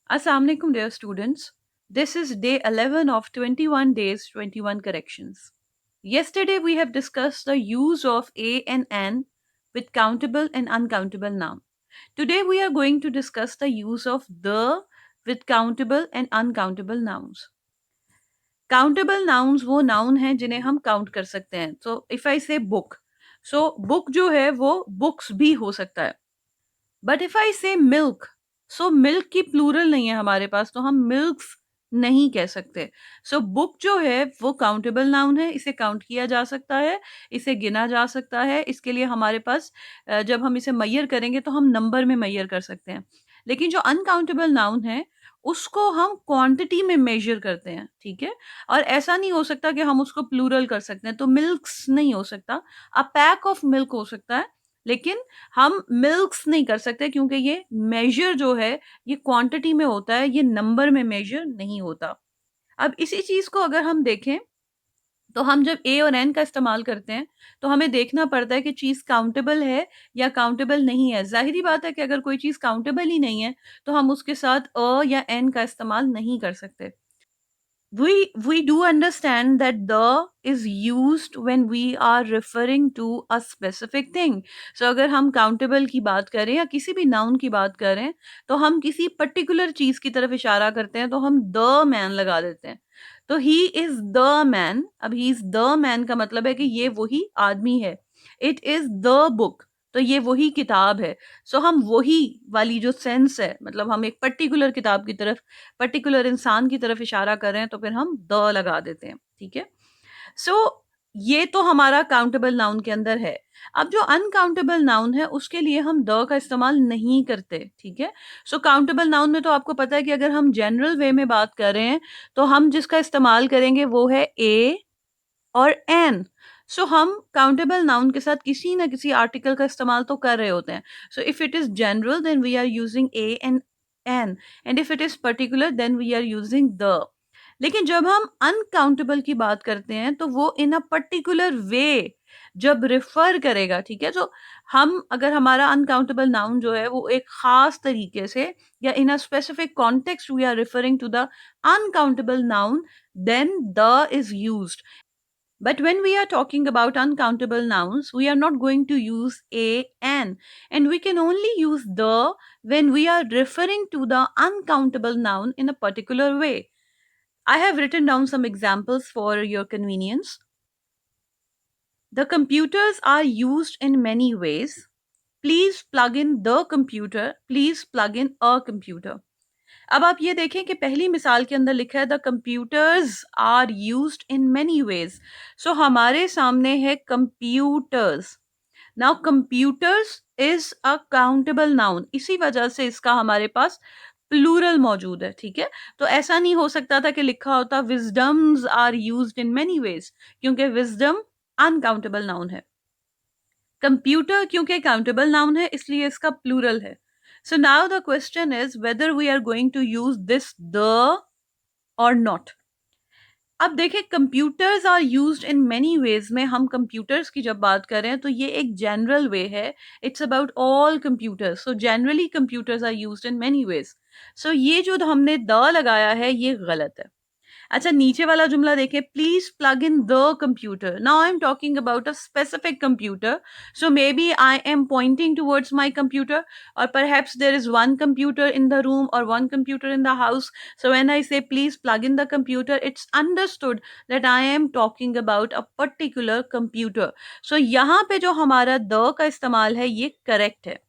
Assalamu alaikum, dear students. This is day 11 of 21 days, 21 corrections. Yesterday, we have discussed the use of a and an with countable and uncountable noun. Today, we are going to discuss the use of the with countable and uncountable nouns. Countable nouns वो noun हैं जिन्हें हम count कर सकते हैं. So, if I say book, so book जो है वो books भी हो सकता है. बट इफ आई से मिल्क, सो मिल्क की प्लूरल नहीं है हमारे पास, तो हम मिल्क्स नहीं कह सकते. सो बुक जो है वो काउंटेबल नाउन है, इसे काउंट किया जा सकता है, इसे गिना जा सकता है. इसके लिए हमारे पास जब हम इसे मैयर करेंगे तो हम नंबर में मैयर कर सकते हैं. लेकिन जो अनकाउंटेबल नाउन है उसको हम क्वांटिटी में मेजर करते हैं. ठीक है, और ऐसा नहीं हो सकता कि हम उसको प्लूरल कर सकते हैं. तो मिल्क्स नहीं हो सकता, अ पैक ऑफ मिल्क हो सकता है, लेकिन हम मिल्क्स नहीं कर सकते क्योंकि ये मेजर जो है ये क्वांटिटी में होता है, ये नंबर में मेजर नहीं होता. अब इसी चीज को अगर हम देखें तो हम जब ए और एन का इस्तेमाल करते हैं तो हमें देखना पड़ता है कि चीज काउंटेबल है या काउंटेबल नहीं है. जाहिर बात है कि अगर कोई चीज काउंटेबल ही नहीं है तो हम उसके साथ अ या एन का इस्तेमाल नहीं कर सकते. We do understand that the is used when we are referring to a specific thing. So अगर हम countable की बात करें या किसी भी noun की बात करें तो हम किसी particular चीज की तरफ इशारा करते हैं तो हम the man लगा देते हैं. तो he is the man. अब he is the man का मतलब है कि ये वही आदमी है. It is the book. तो ये वही किताब है. सो हम वही वाली जो सेंस है, मतलब हम एक पर्टिकुलर किताब की तरफ, पर्टिकुलर इंसान की तरफ इशारा कर रहे हैं तो फिर हम द लगा देते हैं. ठीक है, सो ये तो हमारा काउंटेबल नाउन के अंदर है. अब जो अनकाउंटेबल नाउन है उसके लिए हम द का इस्तेमाल नहीं करते. ठीक है, सो काउंटेबल नाउन में तो आपको पता है कि अगर हम जनरल वे में बात कर रहे हैं तो हम जिसका इस्तेमाल करेंगे वो है ए और एन. सो हम काउंटेबल नाउन के साथ किसी ना किसी आर्टिकल का इस्तेमाल तो कर रहे होते हैं. So if it is general then we are using a and an, and if it is particular then we are using the. लेकिन जब हम अनकाउंटेबल की बात करते हैं तो वो इन अ पर्टिकुलर वे जब रिफर करेगा. ठीक है, तो हम अगर हमारा अनकाउंटेबल नाउन जो है वो एक खास तरीके से या in a specific context we are referring to the uncountable noun, then the is used. But when we are talking about uncountable nouns, we are not going to use a, an, and we can only use the when we are referring to the uncountable noun in a particular way. I have written down some examples for your convenience. The computers are used in many ways. Please plug in the computer. Please plug in a computer. अब आप ये देखें कि पहली मिसाल के अंदर लिखा है the computers are used in many ways. So हमारे सामने है computers. Now computers is a countable noun, इसी वजह से इसका हमारे पास प्लूरल मौजूद है. ठीक है, तो ऐसा नहीं हो सकता था कि लिखा होता wisdoms are used in many ways, क्योंकि विजडम अनकाउंटेबल नाउन है. कंप्यूटर क्योंकि काउंटेबल नाउन है इसलिए इसका प्लूरल है. So now the question is whether we are going to use this the or not. अब देखें, computers are used in many ways में हम कंप्यूटर्स की जब बात कर रहे हैं तो ये एक जनरल वे है. It's about all computers. So generally computers are used in many ways. So ये जो हमने द लगाया है ये गलत है. अच्छा, नीचे वाला जुमला देखें, please plug in the computer. Now I am talking about a specific computer. So may be I am pointing towards my computer, और perhaps there is one computer in the room और one computer in the house. So when I say please plug in the computer, it's understood that I am talking about a particular computer. So यहाँ पे जो हमारा the का इस्तेमाल है ये correct है.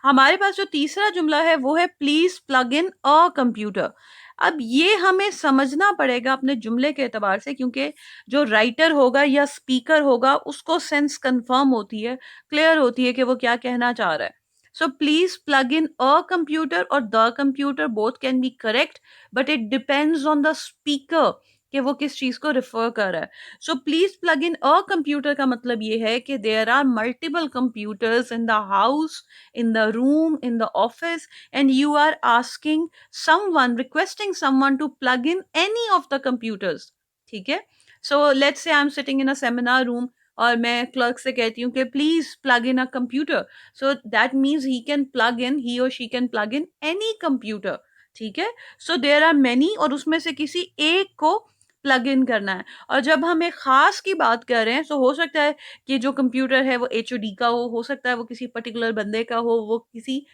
हमारे पास जो तीसरा जुमला है वो है please plug in a computer. अब ये हमें समझना पड़ेगा अपने जुमले के एतबार से, क्योंकि जो राइटर होगा या स्पीकर होगा उसको सेंस कंफर्म होती है, क्लियर होती है कि वो क्या कहना चाह रहा है. So please plug in a computer और the computer both can be correct, but it depends on the speaker कि वो किस चीज को रिफर कर रहा है. So please plug in a computer का मतलब ये है कि there are multiple computers in the house, in the room, in the office, and you are asking someone, requesting someone to plug in any of the computers. ठीक है, so let's say I'm sitting in a seminar room और मैं clerk से कहती हूँ कि please plug in a computer. So that means he can plug in, he और she can plug in any computer. ठीक है। सो देयर आर मेनी, और उसमें से किसी एक को प्लग इन करना है। और जब हम एक खास की बात कर रहे हैं, तो हो सकता है कि जो कंप्यूटर है वो HOD का हो सकता है वो किसी पर्टिकुलर बंदे का हो, वो किसी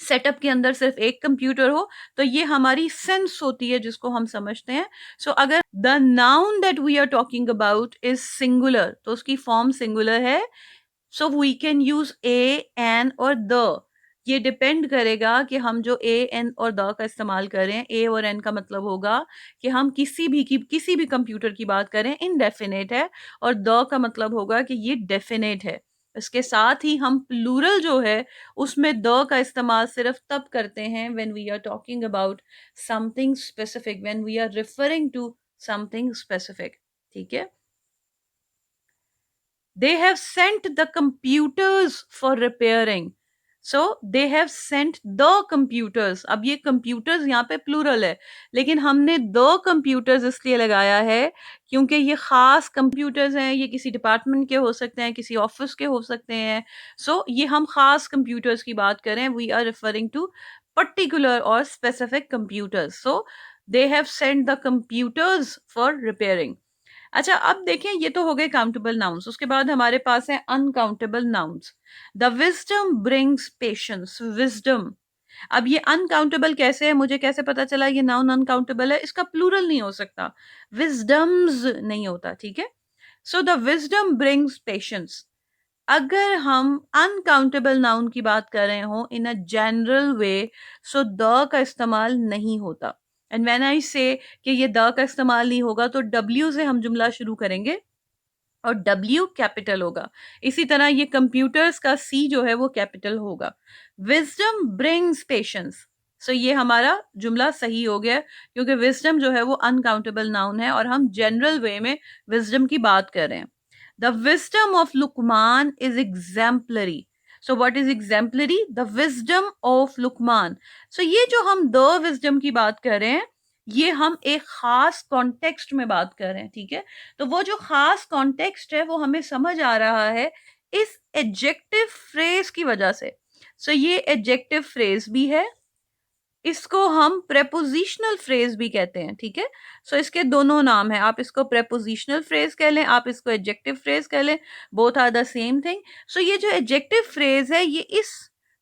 सेटअप के अंदर सिर्फ एक कंप्यूटर हो, तो ये हमारी सेंस होती है जिसको हम समझते हैं। सो अगर the noun that we are talking about is singular, तो उसकी फॉर्म सिंगुलर है। So we can use a, an और द। ये डिपेंड करेगा कि हम जो ए, एन और द का इस्तेमाल करें। ए और एन का मतलब होगा कि हम किसी भी कंप्यूटर की बात करें, इनडेफिनेट है, और द का मतलब होगा कि ये डेफिनेट है। इसके साथ ही हम प्लूरल जो है उसमें द का इस्तेमाल सिर्फ तब करते हैं when we are talking about something specific, when we are referring to something specific. ठीक है। They have sent the computers for repairing. So they have sent the computers. अब ये computers यहाँ पे plural है, लेकिन हमने the computers इसलिए लगाया है क्योंकि ये खास computers हैं, ये किसी department के हो सकते हैं, किसी office के हो सकते हैं। So ये हम खास computers की बात करें, we are referring to particular or specific computers. So they have sent the computers for repairing. अच्छा, अब देखें, ये तो हो गए काउंटेबल नाउन्स। उसके बाद हमारे पास है uncountable nouns. The wisdom brings patience. Wisdom, अब ये अनकाउंटेबल कैसे है, मुझे कैसे पता चला ये नाउन अनकाउंटेबल है? इसका प्लूरल नहीं हो सकता, विजडम्स नहीं होता। ठीक है। So the wisdom brings patience. अगर हम अनकाउंटेबल नाउन की बात कर रहे हो इन a general way, so the का इस्तेमाल नहीं होता। एंड व्हेन आई से कि ये द का इस्तेमाल नहीं होगा, तो डब्ल्यू से हम जुमला शुरू करेंगे और डब्ल्यू कैपिटल होगा। इसी तरह ये कंप्यूटर्स का सी जो है वो कैपिटल होगा। Wisdom brings patience. सो ये हमारा जुमला सही हो गया, क्योंकि विजडम जो है वो अनकाउंटेबल नाउन है और हम जनरल वे में विजडम की बात कर रहे हैं। The wisdom of Luqman is exemplary. So what is exemplary? The wisdom of Luqman. So ये जो हम द विजडम की बात कर रहे हैं, ये हम एक खास कॉन्टेक्स्ट में बात कर रहे हैं। ठीक है। तो वो जो खास कॉन्टेक्स्ट है वो हमें समझ आ रहा है इस एडजेक्टिव फ्रेज की वजह से। सो ये एडजेक्टिव फ्रेज भी है, इसको हम प्रेपोजिशनल फ्रेज भी कहते हैं। ठीक है। सो इसके दोनों नाम है, आप इसको प्रेपोजिशनल फ्रेज कह लें, आप इसको एडजेक्टिव फ्रेज कह लें, both are the same thing. So ये जो एडजेक्टिव फ्रेज है ये इस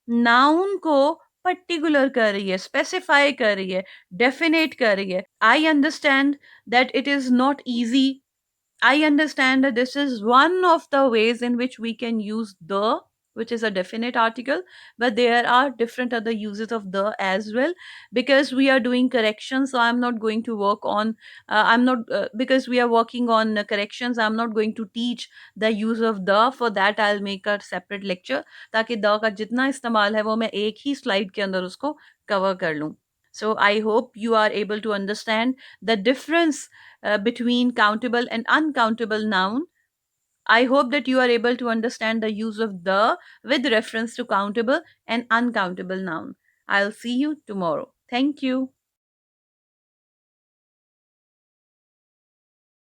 नाउन को पर्टिकुलर कर रही है, स्पेसिफाई कर रही है, डेफिनेट कर रही है। I understand that it is not easy. I understand that this is one of the ways in which we can use the, which is a definite article, but there are different other uses of the as well. Because we are doing corrections, so I'm not going to work on, I'm not, because we are working on corrections, I'm not going to teach the use of the. For that, I'll make a separate lecture, ताकि the का जितना इस्तेमाल है वो मैं एक ही slide के अंदर उसको cover कर लूँ. So I hope you are able to understand the difference between countable and uncountable noun. I hope that you are able to understand the use of the with reference to countable and uncountable noun. I'll see you tomorrow. Thank you.